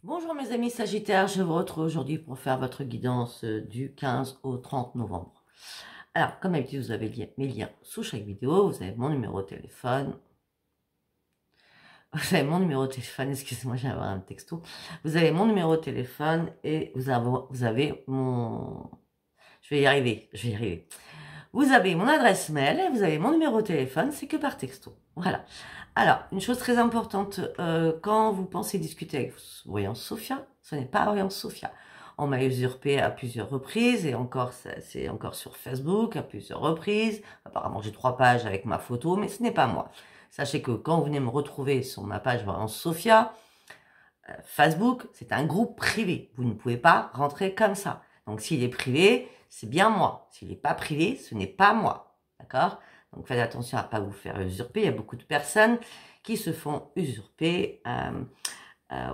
Bonjour mes amis Sagittaires, je vous retrouve aujourd'hui pour faire votre guidance du 15 au 30 novembre. Alors, comme d'habitude, vous avez mes liens sous chaque vidéo, vous avez mon numéro de téléphone. Vous avez mon numéro de téléphone, excusez-moi, j'ai avoir un texto. Vous avez mon numéro de téléphone et vous avez mon... Je vais y arriver. Vous avez mon adresse mail et vous avez mon numéro de téléphone, c'est que par texto. Voilà. Alors, une chose très importante, quand vous pensez discuter avec Voyance Sophia, ce n'est pas Voyance Sophia. On m'a usurpé à plusieurs reprises et encore, c'est encore sur Facebook à plusieurs reprises. Apparemment, j'ai 3 pages avec ma photo, mais ce n'est pas moi. Sachez que quand vous venez me retrouver sur ma page Voyance Sophia, Facebook, c'est un groupe privé. Vous ne pouvez pas rentrer comme ça. Donc, s'il est privé, c'est bien moi. S'il n'est pas privé, ce n'est pas moi. D'accord? Donc, faites attention à ne pas vous faire usurper. Il y a beaucoup de personnes qui se font usurper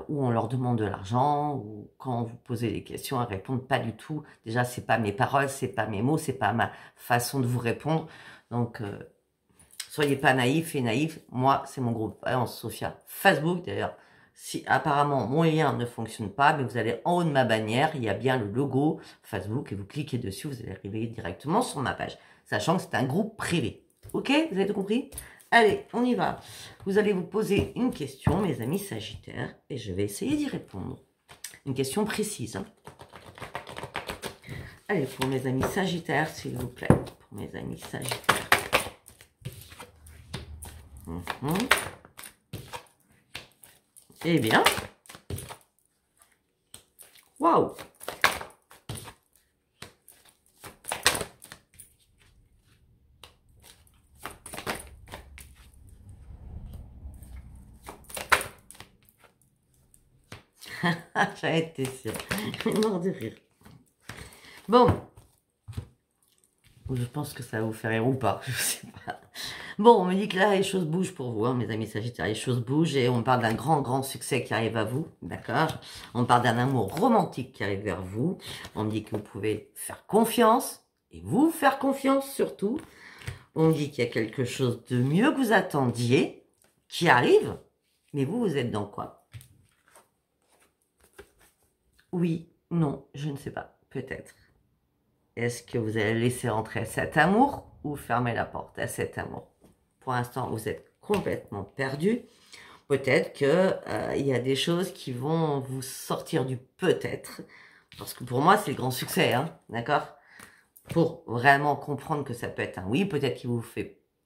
ou on leur demande de l'argent ou quand vous posez des questions, elles répondent pas du tout. Déjà, c'est pas mes paroles, c'est pas mes mots, c'est pas ma façon de vous répondre. Donc, soyez pas naïfs et naïfs. Moi, c'est mon groupe Voyance Sophia Facebook. D'ailleurs, si apparemment mon lien ne fonctionne pas, mais vous allez en haut de ma bannière, il y a bien le logo Facebook et vous cliquez dessus, vous allez arriver directement sur ma page, sachant que c'est un groupe privé. Ok, vous avez tout compris? Allez, on y va. Vous allez vous poser une question, mes amis Sagittaires, et je vais essayer d'y répondre. Une question précise. Hein. Allez, pour mes amis Sagittaires, s'il vous plaît. Pour mes amis Sagittaires. Eh bien, waouh! J'en été sûre. Je suis mort de rire. Bon. Je pense que ça va vous faire rire ou pas, je sais pas. Bon, on me dit que là, les choses bougent pour vous, hein, mes amis Sagittaires. Les choses bougent et on parle d'un grand succès qui arrive à vous, d'accord? On parle d'un amour romantique qui arrive vers vous. On me dit que vous pouvez faire confiance et vous faire confiance surtout. On me dit qu'il y a quelque chose de mieux que vous attendiez qui arrive, mais vous êtes dans quoi? Oui, non, je ne sais pas, peut-être. Est-ce que vous allez laisser rentrer cet amour ou fermer la porte à cet amour? Pour l'instant, vous êtes complètement perdu. Peut-être qu'il y a des choses qui vont vous sortir du peut-être. Parce que pour moi, c'est le grand succès, hein, d'accord? Pour vraiment comprendre que ça peut être un oui, peut-être qu'il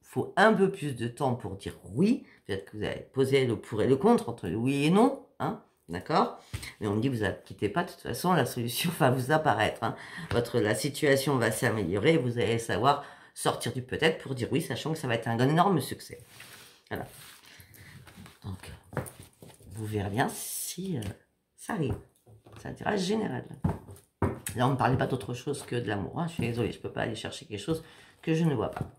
faut un peu plus de temps pour dire oui. Peut-être que vous allez poser le pour et le contre entre le oui et non, hein, d'accord? Mais on me dit, vous inquiétez pas, de toute façon, la solution va vous apparaître. Hein. La situation va s'améliorer et vous allez savoir sortir du peut-être pour dire oui, sachant que ça va être un énorme succès. Voilà. Donc, vous verrez bien si ça arrive. C'est un tirage général. Là, on ne parlait pas d'autre chose que de l'amour. Hein. Je suis désolée, je ne peux pas aller chercher quelque chose que je ne vois pas.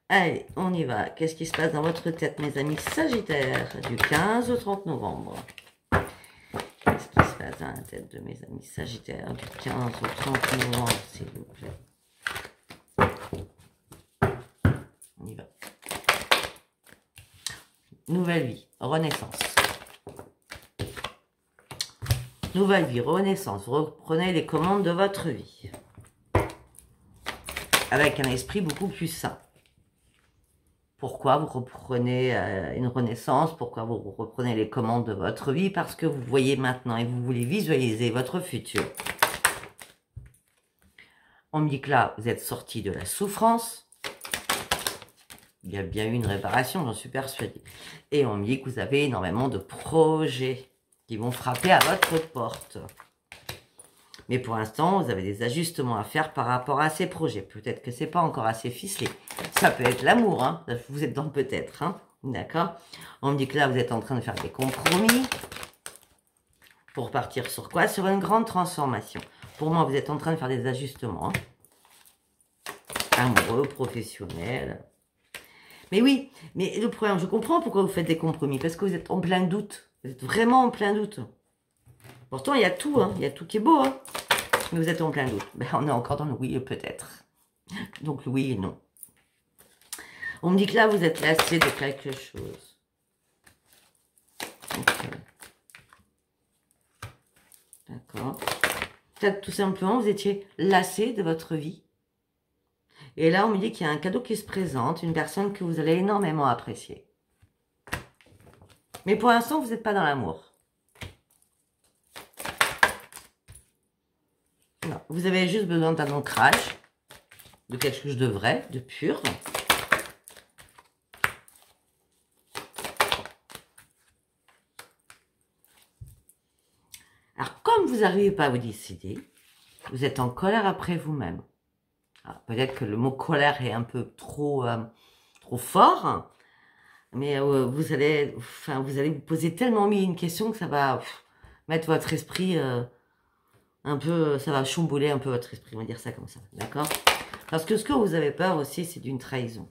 Allez, on y va. Qu'est-ce qui se passe dans votre tête, mes amis Sagittaires, du 15 au 30 novembre? Qu'est-ce qui se passe dans la tête de mes amis Sagittaires, du 15 au 30 novembre, s'il vous plaît? On y va. Nouvelle vie, renaissance. Nouvelle vie, renaissance. Vous reprenez les commandes de votre vie. Avec un esprit beaucoup plus sain. Pourquoi vous reprenez une renaissance? Pourquoi vous reprenez les commandes de votre vie? Parce que vous voyez maintenant et vous voulez visualiser votre futur. On me dit que là, vous êtes sorti de la souffrance. Il y a bien eu une réparation, j'en suis persuadée. Et on me dit que vous avez énormément de projets qui vont frapper à votre porte. Mais pour l'instant, vous avez des ajustements à faire par rapport à ces projets. Peut-être que c'est pas encore assez ficelé. Ça peut être l'amour, hein. Vous êtes dans peut-être, hein. D'accord? On me dit que là, vous êtes en train de faire des compromis. Pour partir sur quoi? Sur une grande transformation. Pour moi, vous êtes en train de faire des ajustements. Hein. Amoureux, professionnel. Mais oui, mais le problème, je comprends pourquoi vous faites des compromis. Parce que vous êtes en plein doute. Vous êtes vraiment en plein doute. Pourtant, il y a tout, hein. Il y a tout qui est beau, hein. Mais vous êtes en plein doute. Ben, on est encore dans le oui et peut-être. Donc, le oui et non. On me dit que là, vous êtes lassé de quelque chose. Okay. D'accord. Peut-être tout simplement, vous étiez lassé de votre vie. Et là, on me dit qu'il y a un cadeau qui se présente, une personne que vous allez énormément apprécier. Mais pour l'instant, vous n'êtes pas dans l'amour. Non, vous avez juste besoin d'un ancrage, de quelque chose de vrai, de pur. Alors, comme vous n'arrivez pas à vous décider, vous êtes en colère après vous-même. Peut-être que le mot colère est un peu trop fort, mais vous allez vous poser tellement mille une question que ça va mettre votre esprit un peu, ça va chambouler un peu votre esprit, on va dire ça comme ça, d'accord? Parce que ce que vous avez peur aussi, c'est d'une trahison.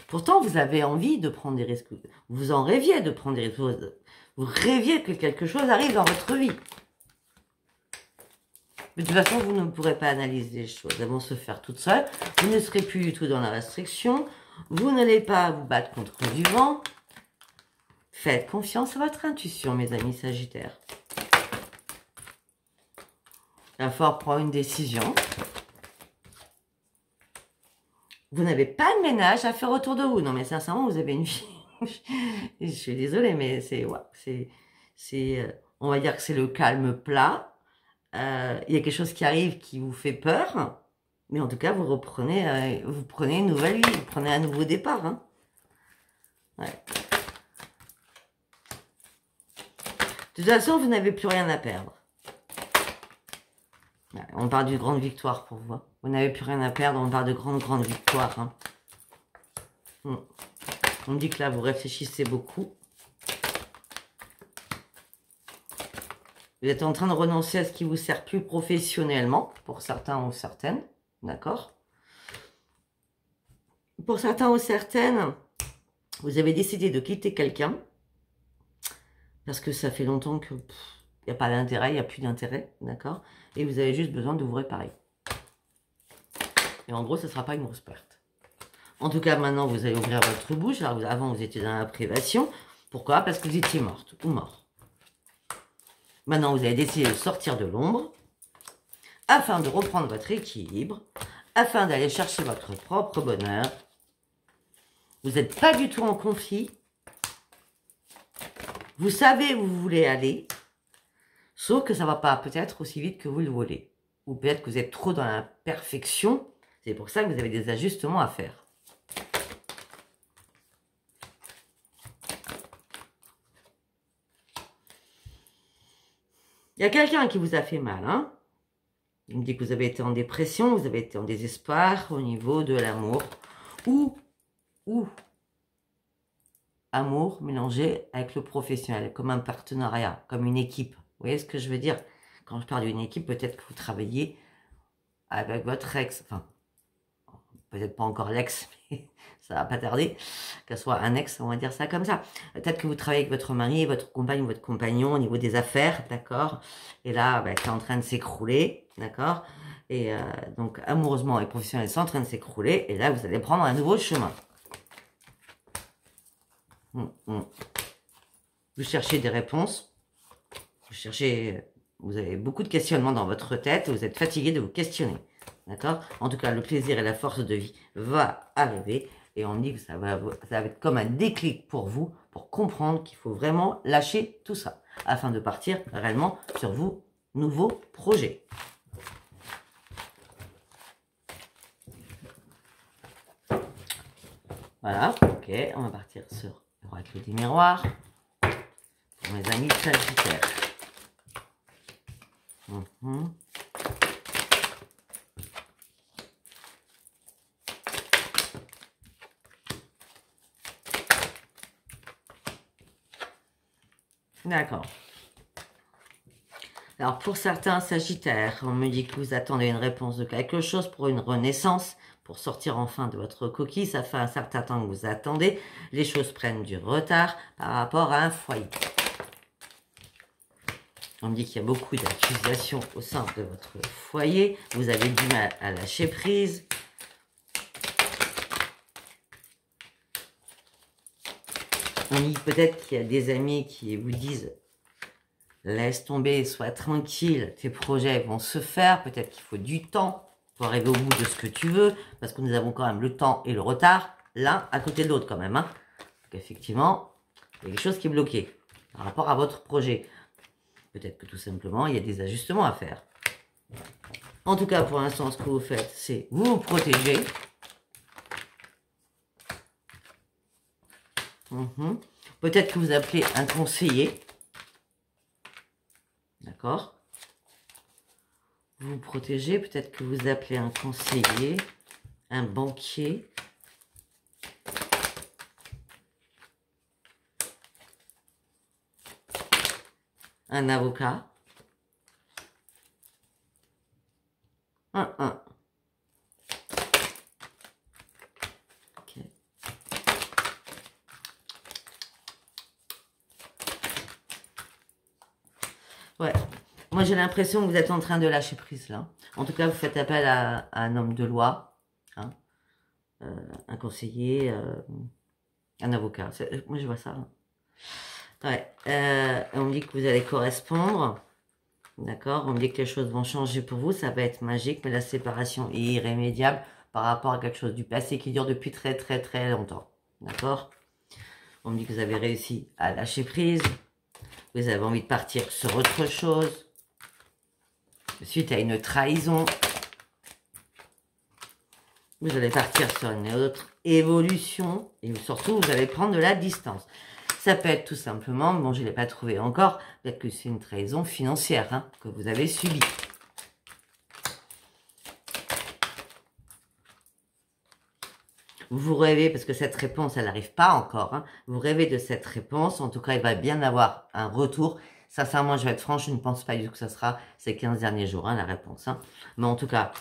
Pourtant, vous avez envie de prendre des risques. Vous en rêviez de prendre des risques. Vous rêviez que quelque chose arrive dans votre vie. Mais de toute façon, vous ne pourrez pas analyser les choses. Elles vont se faire toutes seules. Vous ne serez plus du tout dans la restriction. Vous n'allez pas vous battre contre du vent. Faites confiance à votre intuition, mes amis Sagittaires. Il va falloir prendre une décision. Vous n'avez pas de ménage à faire autour de vous. Non, mais sincèrement, vous avez une vie. Je suis désolée, mais c'est... Ouais, on va dire que c'est le calme plat. Il y a quelque chose qui arrive qui vous fait peur. Mais en tout cas, vous prenez une nouvelle vie. Vous prenez un nouveau départ. Hein. Ouais. De toute façon, vous n'avez plus rien à perdre. On parle d'une grande victoire pour vous. Vous n'avez plus rien à perdre, on parle de grande victoire. Hein. On dit que là, vous réfléchissez beaucoup. Vous êtes en train de renoncer à ce qui vous sert plus professionnellement, pour certains ou certaines. D'accord? Pour certains ou certaines, vous avez décidé de quitter quelqu'un. Parce que ça fait longtemps que... Il n'y a pas d'intérêt, il n'y a plus d'intérêt, d'accord? Et vous avez juste besoin de vous réparer. Et en gros, ce ne sera pas une grosse perte. En tout cas, maintenant, vous allez ouvrir votre bouche. Alors, avant, vous étiez dans la privation. Pourquoi? Parce que vous étiez morte ou mort. Maintenant, vous avez décidé de sortir de l'ombre afin de reprendre votre équilibre, afin d'aller chercher votre propre bonheur. Vous n'êtes pas du tout en conflit. Vous savez où vous voulez aller. Sauf que ça ne va pas peut-être aussi vite que vous le voulez. Ou peut-être que vous êtes trop dans la perfection. C'est pour ça que vous avez des ajustements à faire. Il y a quelqu'un qui vous a fait mal. Hein? Il me dit que vous avez été en dépression, vous avez été en désespoir au niveau de l'amour. Ou amour mélangé avec le professionnel, comme un partenariat, comme une équipe. Vous voyez ce que je veux dire? Quand je parle d'une équipe, peut-être que vous travaillez avec votre ex. Enfin, peut-être pas encore l'ex, mais ça va pas tarder. Qu'elle soit un ex, on va dire ça comme ça. Peut-être que vous travaillez avec votre mari, votre compagne, votre compagnon au niveau des affaires, d'accord? Et là, c'est en train de s'écrouler, d'accord? Et donc, amoureusement et professionnellement, c'est en train de s'écrouler. Et là, vous allez prendre un nouveau chemin. Vous cherchez des réponses. Vous avez beaucoup de questionnements dans votre tête, vous êtes fatigué de vous questionner, d'accord? En tout cas, le plaisir et la force de vie va arriver, et on dit que ça va être comme un déclic pour vous, pour comprendre qu'il faut vraiment lâcher tout ça, afin de partir réellement sur vos nouveaux projets. Voilà, ok, on va partir sur l'oracle des miroirs, pour mes amis Sagittaires. D'accord. Alors, pour certains Sagittaires, on me dit que vous attendez une réponse de quelque chose pour une renaissance, pour sortir enfin de votre coquille. Ça fait un certain temps que vous attendez. Les choses prennent du retard par rapport à un foyer. On me dit qu'il y a beaucoup d'accusations au sein de votre foyer. Vous avez du mal à lâcher prise. On dit peut-être qu'il y a des amis qui vous disent laisse tomber, sois tranquille, tes projets vont se faire, peut-être qu'il faut du temps pour arriver au bout de ce que tu veux, parce que nous avons quand même le temps et le retard, l'un à côté de l'autre quand même. Hein. Donc effectivement, il y a quelque chose qui est bloqué par rapport à votre projet. Peut-être que tout simplement, il y a des ajustements à faire. En tout cas, pour l'instant, ce que vous faites, c'est vous protéger. Peut-être que vous appelez un conseiller. D'accord? Vous protégez, peut-être que vous appelez un conseiller, un banquier. Un avocat. Un. Ok. Ouais. Moi, j'ai l'impression que vous êtes en train de lâcher prise, là. En tout cas, vous faites appel à un homme de loi, hein, un conseiller, un avocat. Moi, je vois ça. Hein. Ouais. On me dit que vous allez correspondre. D'accord? On me dit que les choses vont changer pour vous. Ça va être magique, mais la séparation est irrémédiable par rapport à quelque chose du passé qui dure depuis très, très, très longtemps. D'accord? On me dit que vous avez réussi à lâcher prise. Vous avez envie de partir sur autre chose. Suite à une trahison. Vous allez partir sur une autre évolution. Et surtout, vous allez prendre de la distance. Ça peut être tout simplement, bon, je ne l'ai pas trouvé encore, peut-être que c'est une trahison financière hein, que vous avez subie. Vous rêvez, parce que cette réponse, elle n'arrive pas encore, hein, vous rêvez de cette réponse, en tout cas, il va bien avoir un retour. Sincèrement, je vais être franche, je ne pense pas du tout que ça sera ces 15 derniers jours, hein, la réponse. Hein. Mais en tout cas,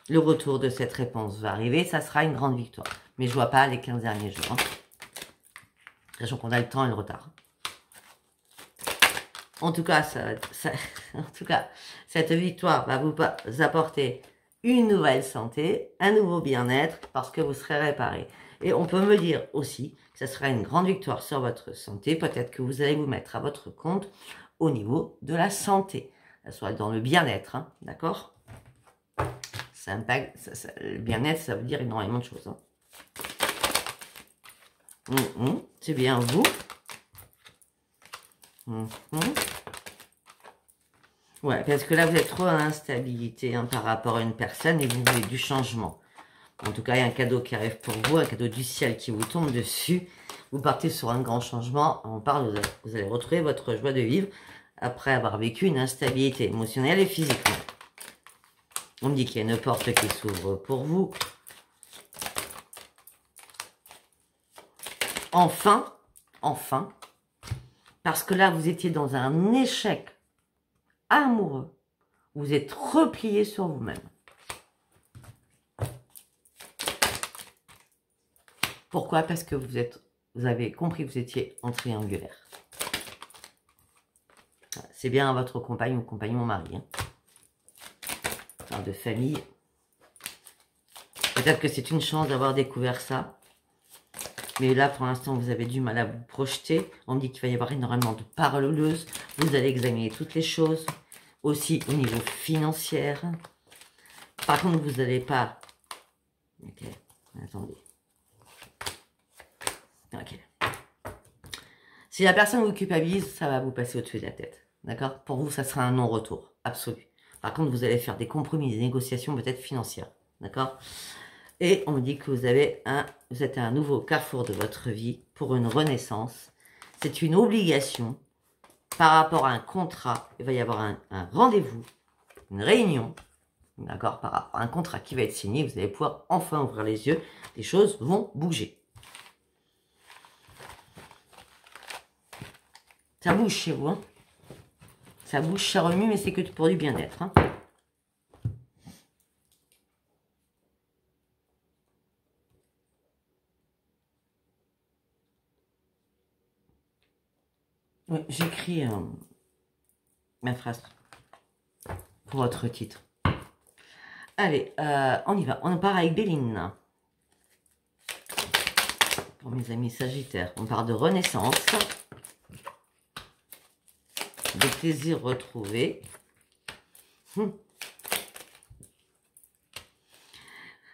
le retour de cette réponse va arriver, ça sera une grande victoire. Mais je ne vois pas les 15 derniers jours. Hein. Sachant qu'on a le temps et le retard. En tout cas, cette victoire va vous apporter une nouvelle santé, un nouveau bien-être, parce que vous serez réparé. Et on peut me dire aussi que ce sera une grande victoire sur votre santé. Peut-être que vous allez vous mettre à votre compte au niveau de la santé. Soit dans le bien-être, hein, d'accord? Le bien-être, ça veut dire énormément de choses. Hein. C'est bien vous. Ouais, parce que là, vous êtes trop dans l'instabilité hein, par rapport à une personne et vous voulez du changement. En tout cas, il y a un cadeau qui arrive pour vous, un cadeau du ciel qui vous tombe dessus. Vous partez sur un grand changement. On parle, vous allez retrouver votre joie de vivre après avoir vécu une instabilité émotionnelle et physiquement. On me dit qu'il y a une porte qui s'ouvre pour vous. Enfin, parce que là, vous étiez dans un échec amoureux. Vous êtes replié sur vous-même. Pourquoi? Parce que vous avez compris que vous étiez en triangulaire. C'est bien votre compagne ou compagnon mari. Hein. Enfin, de famille. Peut-être que c'est une chance d'avoir découvert ça. Mais là, pour l'instant, vous avez du mal à vous projeter. On me dit qu'il va y avoir énormément de parleuses. Vous allez examiner toutes les choses. Aussi au niveau financier. Par contre, vous n'allez pas... Ok, attendez. Ok. Si la personne vous culpabilise, ça va vous passer au-dessus de la tête. D'accord? Pour vous, ça sera un non-retour. Absolu. Par contre, vous allez faire des compromis, des négociations peut-être financières. D'accord? Et on me dit que vous êtes à un nouveau carrefour de votre vie pour une renaissance. C'est une obligation par rapport à un contrat. Il va y avoir un rendez-vous, une réunion, d'accord, par rapport à un contrat qui va être signé. Vous allez pouvoir enfin ouvrir les yeux. Les choses vont bouger. Ça bouge chez vous. Hein. Ça bouge, ça remue, mais c'est que pour du bien-être. Hein. Oui, j'écris ma phrase pour votre titre. Allez, on y va. On part avec Béline. pour mes amis Sagittaires. On parle de renaissance, de plaisir retrouvé.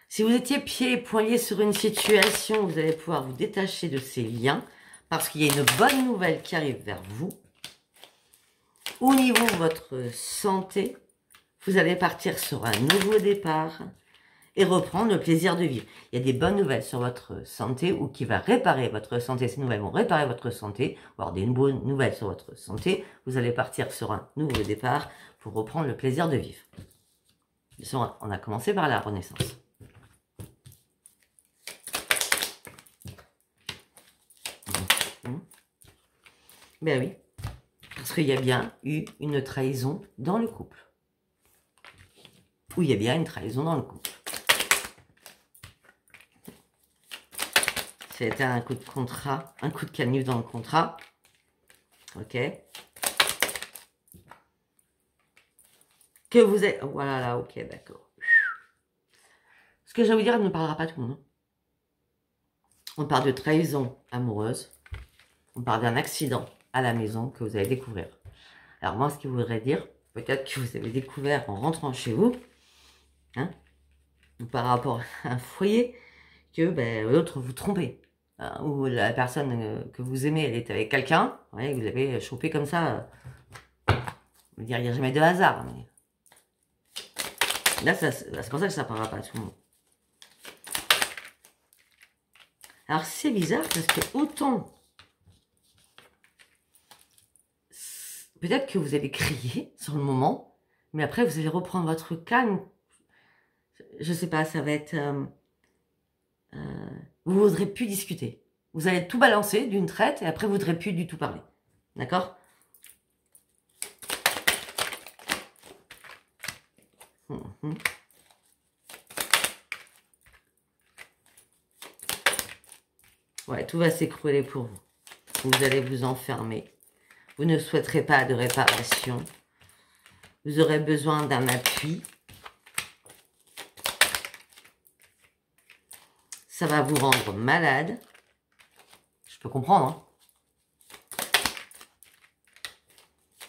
Si vous étiez pieds et poings liés sur une situation, vous allez pouvoir vous détacher de ces liens parce qu'il y a une bonne nouvelle qui arrive vers vous. Au niveau de votre santé, vous allez partir sur un nouveau départ et reprendre le plaisir de vivre. Il y a des bonnes nouvelles sur votre santé ou qui va réparer votre santé. Ces nouvelles vont réparer votre santé, voire des bonnes nouvelles sur votre santé. Vous allez partir sur un nouveau départ pour reprendre le plaisir de vivre. On a commencé par la renaissance. Ben oui, parce qu'il y a bien eu une trahison dans le couple. Ou il y a bien une trahison dans le couple. C'était un coup de contrat, un coup de canif dans le contrat. Ok. Que vous êtes... Voilà, là, ok, d'accord. Ce que je vais vous dire, elle ne parlera pas tout le monde. On parle de trahison amoureuse. On parle d'un accident à la maison que vous allez découvrir. Alors moi, ce qui voudrait dire, peut-être que vous avez découvert en rentrant chez vous, hein, ou par rapport à un foyer, que ben, l'autre vous trompez. Hein, ou la personne que vous aimez, elle est avec quelqu'un, ouais, vous l'avez chopé comme ça. Il n'y a jamais de hasard. Mais... Là, c'est pour ça que ça ne parlera pas à tout le monde. Alors c'est bizarre parce que autant... Peut-être que vous allez crier sur le moment, mais après vous allez reprendre votre calme. Je sais pas, ça va être... vous n'oserez plus discuter. Vous allez tout balancer d'une traite et après vous ne voudrez plus du tout parler. D'accord? Ouais, tout va s'écrouler pour vous. Vous allez vous enfermer. Vous ne souhaiterez pas de réparation. Vous aurez besoin d'un appui. Ça va vous rendre malade. Je peux comprendre. Hein.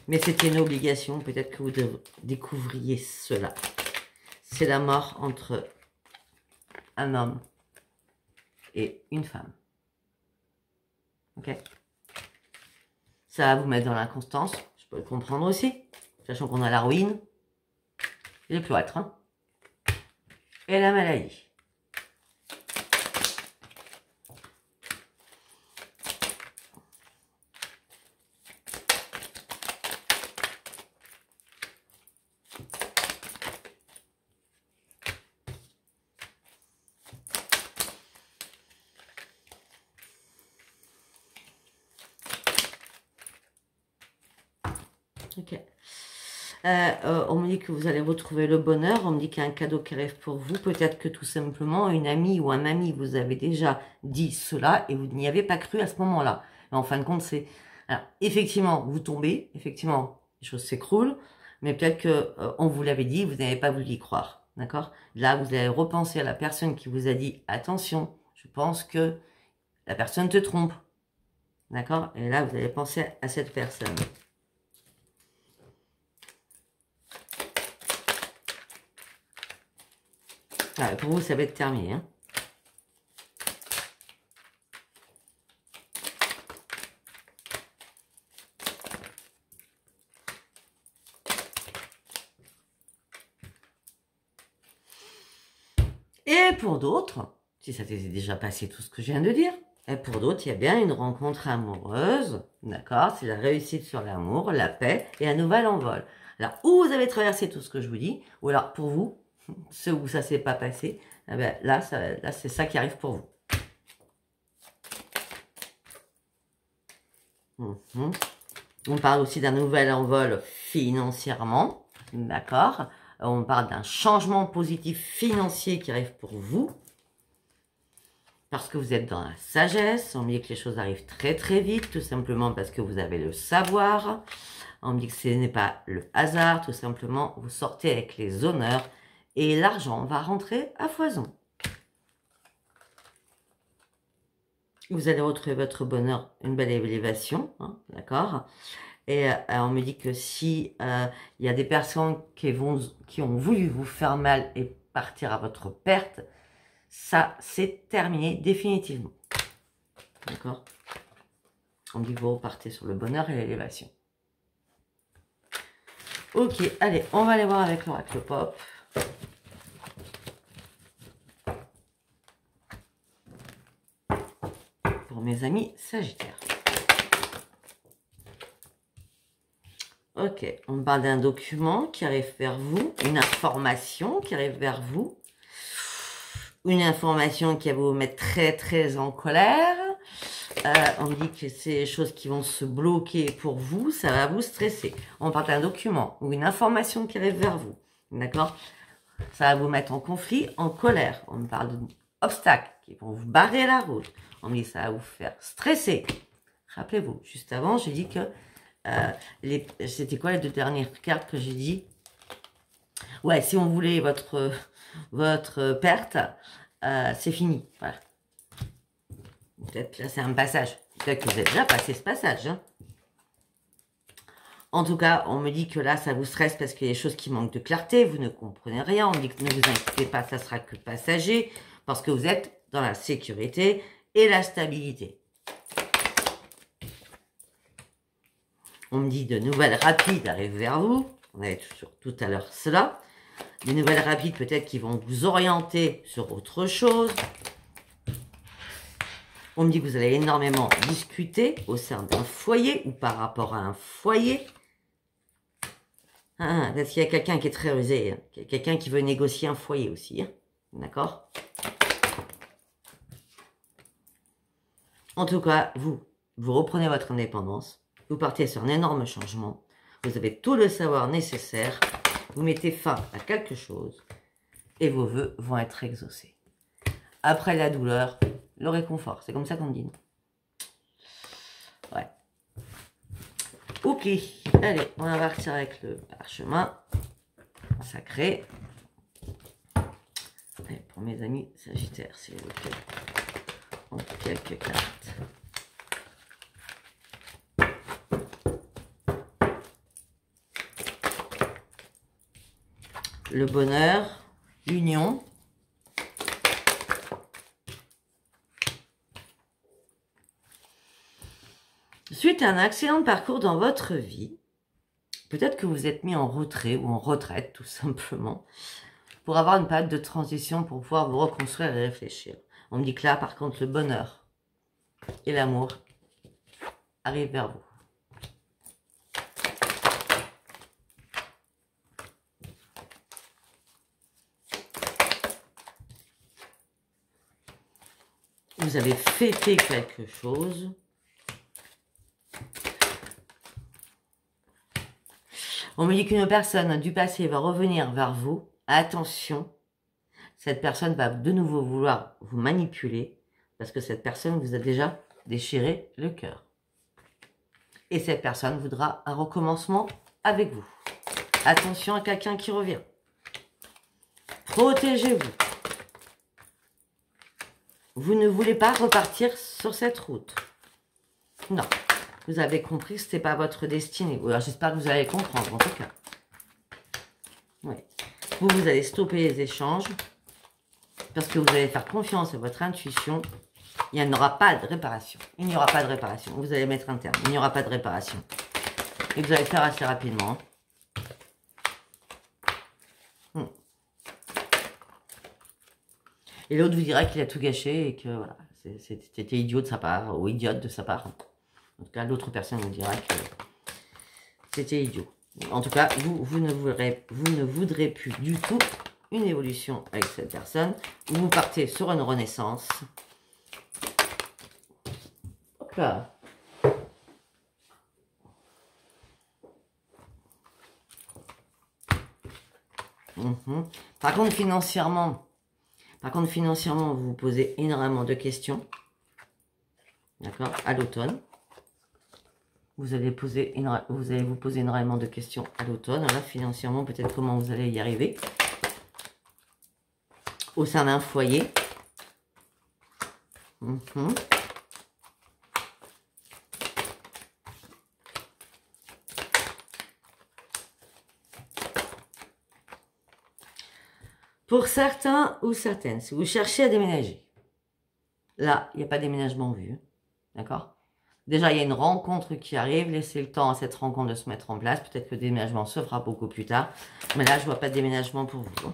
Mais c'était une obligation. Peut-être que vous découvriez cela. C'est la mort entre un homme et une femme. Ok? Ça va vous mettre dans l'inconstance. Je peux le comprendre aussi. Sachant qu'on a la ruine. Et le cloître. Hein, et la maladie. Ok. On me dit que vous allez retrouver le bonheur. On me dit qu'il y a un cadeau qui arrive pour vous. Peut-être que tout simplement, une amie ou un ami vous avait déjà dit cela et vous n'y avez pas cru à ce moment-là. Mais en fin de compte, c'est... Alors, effectivement, vous tombez. Effectivement, les choses s'écroulent. Mais peut-être que on vous l'avait dit, vous n'avez pas voulu y croire. D'accord? Là, vous allez repenser à la personne qui vous a dit « Attention, je pense que la personne te trompe. » D'accord? Et là, vous allez penser à cette personne. Ah, pour vous, ça va être terminé. Hein. Et pour d'autres, si ça t'est déjà passé tout ce que je viens de dire, et pour d'autres, il y a bien une rencontre amoureuse, d'accord? C'est la réussite sur l'amour, la paix et un nouvel envol. Alors, où vous avez traversé tout ce que je vous dis, ou alors pour vous, ceux où ça s'est pas passé, eh ben, là c'est ça qui arrive pour vous. On parle aussi d'un nouvel envol financièrement, d'accord? On parle d'un changement positif financier qui arrive pour vous. Parce que vous êtes dans la sagesse. On me dit que les choses arrivent très très vite, tout simplement parce que vous avez le savoir. On me dit que ce n'est pas le hasard, tout simplement, vous sortez avec les honneurs et l'argent va rentrer à foison. Vous allez retrouver votre bonheur, une belle élévation, hein, d'accord? Et on me dit que si il y a des personnes qui ont voulu vous faire mal et partir à votre perte, ça, c'est terminé définitivement. D'accord? On dit que vous repartez sur le bonheur et l'élévation. Ok, allez, on va aller voir avec l'oracle pop. Pour mes amis Sagittaires. Ok, on me parle d'un document qui arrive vers vous, une information qui arrive vers vous, une information qui va vous mettre très très en colère. On me dit que c'est des choses qui vont se bloquer pour vous, ça va vous stresser. On parle d'un document ou une information qui arrive vers vous, d'accord? Ça va vous mettre en conflit, en colère. On me parle d'obstacles qui vont vous barrer la route. On me dit que ça va vous faire stresser. Rappelez-vous, juste avant, j'ai dit que c'était quoi les 2 dernières cartes que j'ai dit? Ouais, si on voulait votre perte, c'est fini. Voilà. Peut-être là, c'est un passage. Peut-être que vous avez déjà passé ce passage. Hein. En tout cas, on me dit que là, ça vous stresse parce qu'il y a des choses qui manquent de clarté. Vous ne comprenez rien. On me dit que ne vous inquiétez pas, ça sera que passager. Parce que vous êtes dans la sécurité et la stabilité. On me dit de nouvelles rapides arrivent vers vous. On avait sur tout à l'heure cela. Des nouvelles rapides peut-être qui vont vous orienter sur autre chose. On me dit que vous allez énormément discuter au sein d'un foyer ou par rapport à un foyer. Parce qu'il y a quelqu'un qui est très rusé. Hein. Quelqu'un qui veut négocier un foyer aussi. Hein. D'accord? En tout cas, vous reprenez votre indépendance. Vous partez sur un énorme changement. Vous avez tout le savoir nécessaire. Vous mettez fin à quelque chose. Et vos vœux vont être exaucés. Après la douleur, le réconfort. C'est comme ça qu'on dit. Ouais. Ok. Allez, on va partir avec le parchemin sacré. Allez, pour mes amis Sagittaires, s'il vous plaît. En quelques cartes. Le bonheur, l'union. Suite à un accident de parcours dans votre vie, peut-être que vous êtes mis en retrait ou en retraite, tout simplement, pour avoir une période de transition pour pouvoir vous reconstruire et réfléchir. On me dit que là, par contre, le bonheur et l'amour arrivent vers vous. Vous avez fêté quelque chose. On me dit qu'une personne du passé va revenir vers vous. Attention, cette personne va de nouveau vouloir vous manipuler parce que cette personne vous a déjà déchiré le cœur. Et cette personne voudra un recommencement avec vous. Attention à quelqu'un qui revient. Protégez-vous. Vous ne voulez pas repartir sur cette route. Non. Vous avez compris que ce n'était pas votre destinée. Alors j'espère que vous allez comprendre en tout cas. Oui. Vous allez stopper les échanges. Parce que vous allez faire confiance à votre intuition. Il n'y aura pas de réparation. Il n'y aura pas de réparation. Vous allez mettre un terme. Il n'y aura pas de réparation. Et vous allez le faire assez rapidement. Et l'autre vous dira qu'il a tout gâché et que voilà, c'était idiot de sa part ou idiote de sa part. En tout cas, l'autre personne vous dira que c'était idiot. En tout cas, vous ne voudrez plus du tout une évolution avec cette personne. Vous partez sur une renaissance. Hop là. Par contre, financièrement, vous vous posez énormément de questions. D'accord? À l'automne. Vous allez vous poser énormément de questions à l'automne. Là, financièrement, peut-être comment vous allez y arriver. Au sein d'un foyer. Pour certains ou certaines, si vous cherchez à déménager, là, il n'y a pas de déménagement en vue. D'accord? Déjà, il y a une rencontre qui arrive. Laissez le temps à cette rencontre de se mettre en place. Peut-être que le déménagement se fera beaucoup plus tard. Mais là, je ne vois pas de déménagement pour vous.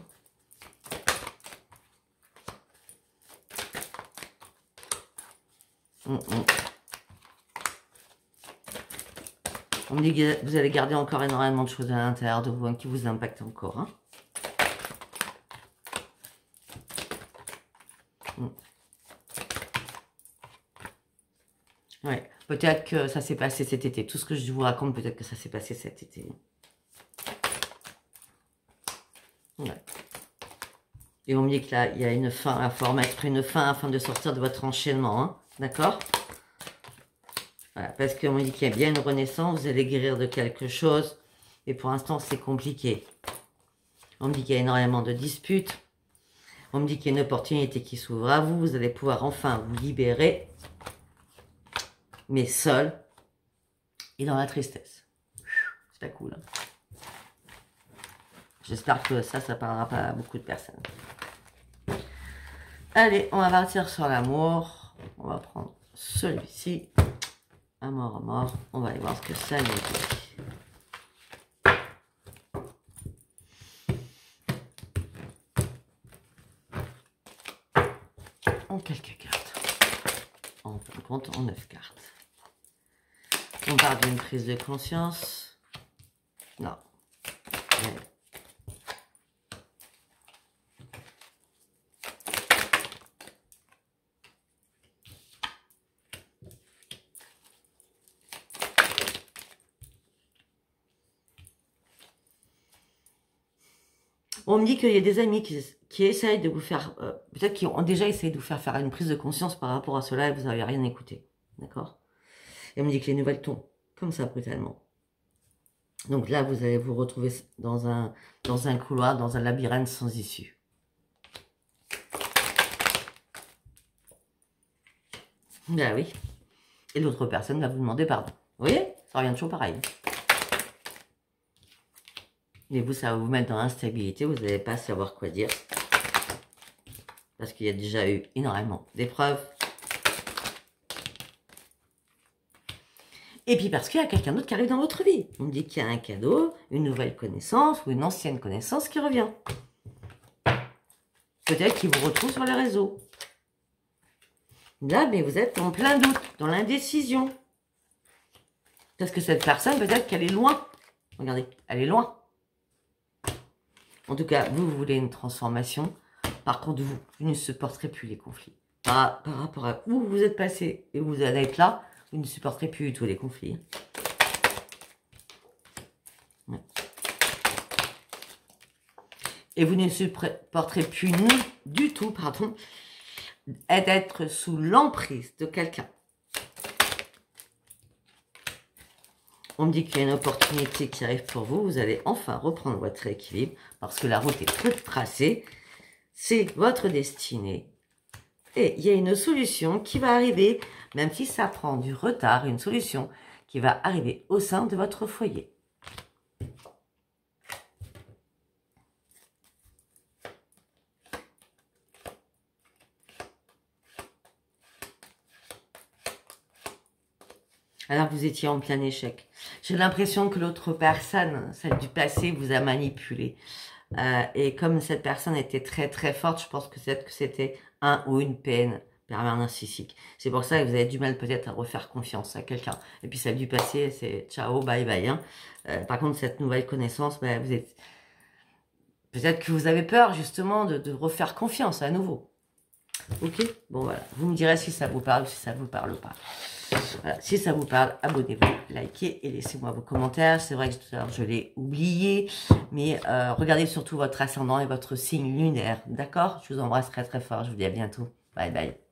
On me dit que vous allez garder encore énormément de choses à l'intérieur de vous qui vous impactent encore. Hein. Ouais, peut-être que ça s'est passé cet été. Tout ce que je vous raconte, peut-être que ça s'est passé cet été. Ouais. Et on me dit que là, il y a une fin, à falloir mettre une fin afin de sortir de votre enchaînement. Hein. D'accord? Voilà, parce qu'on me dit qu'il y a bien une renaissance, vous allez guérir de quelque chose. Et pour l'instant, c'est compliqué. On me dit qu'il y a énormément de disputes. On me dit qu'il y a une opportunité qui s'ouvre à vous. Vous allez pouvoir enfin vous libérer. Mais seul. Et dans la tristesse. C'est pas cool. Hein. J'espère que ça parlera pas à beaucoup de personnes. Allez, on va partir sur l'amour. On va prendre celui-ci. Un mort. On va aller voir ce que ça nous dit. En quelques cartes. En compte en 9 cartes. On parle d'une prise de conscience. Non. Ouais. On me dit qu'il y a des amis qui essayent de vous faire, peut-être qui ont déjà essayé de vous faire une prise de conscience par rapport à cela et vous n'avez rien écouté. D'accord? Et on me dit que les nouvelles tombent comme ça brutalement. Donc là, vous allez vous retrouver dans un couloir, dans un labyrinthe sans issue. Ben oui. Et l'autre personne va vous demander pardon. Vous voyez? Ça revient toujours pareil. Mais vous, ça va vous mettre dans l'instabilité, vous n'allez pas savoir quoi dire. Parce qu'il y a déjà eu énormément d'épreuves. Et puis parce qu'il y a quelqu'un d'autre qui arrive dans votre vie. On me dit qu'il y a un cadeau, une nouvelle connaissance ou une ancienne connaissance qui revient. Peut-être qu'il vous retrouve sur les réseaux. Là, mais vous êtes en plein doute, dans l'indécision. Parce que cette personne, peut-être qu'elle est loin. Regardez, elle est loin. En tout cas, vous voulez une transformation. Par contre, vous ne supporterez plus les conflits. Par rapport à où vous êtes passé et où vous allez être là, vous ne supporterez plus du tout les conflits. Ouais. Et vous ne supporterez plus du tout, d'être sous l'emprise de quelqu'un. On me dit qu'il y a une opportunité qui arrive pour vous. Vous allez enfin reprendre votre équilibre parce que la route est toute tracée. C'est votre destinée. Et il y a une solution qui va arriver, même si ça prend du retard, une solution qui va arriver au sein de votre foyer. Alors vous étiez en plein échec. J'ai l'impression que l'autre personne, celle du passé, vous a manipulé. Et comme cette personne était très très forte, je pense que c'était un ou une PN, pervers narcissique. C'est pour ça que vous avez du mal peut-être à refaire confiance à quelqu'un. Et puis celle du passé, c'est ciao, bye bye. Hein. Par contre, cette nouvelle connaissance, ben, vous êtes... Peut-être que vous avez peur justement de refaire confiance à nouveau. Ok? Bon voilà, vous me direz si ça vous parle ou si ça vous parle pas. Voilà. Si ça vous parle, abonnez-vous, likez et laissez-moi vos commentaires. C'est vrai que tout à l'heure je l'ai oublié, mais regardez surtout votre ascendant et votre signe lunaire, d'accord? Je vous embrasse très très fort, je vous dis à bientôt. Bye bye.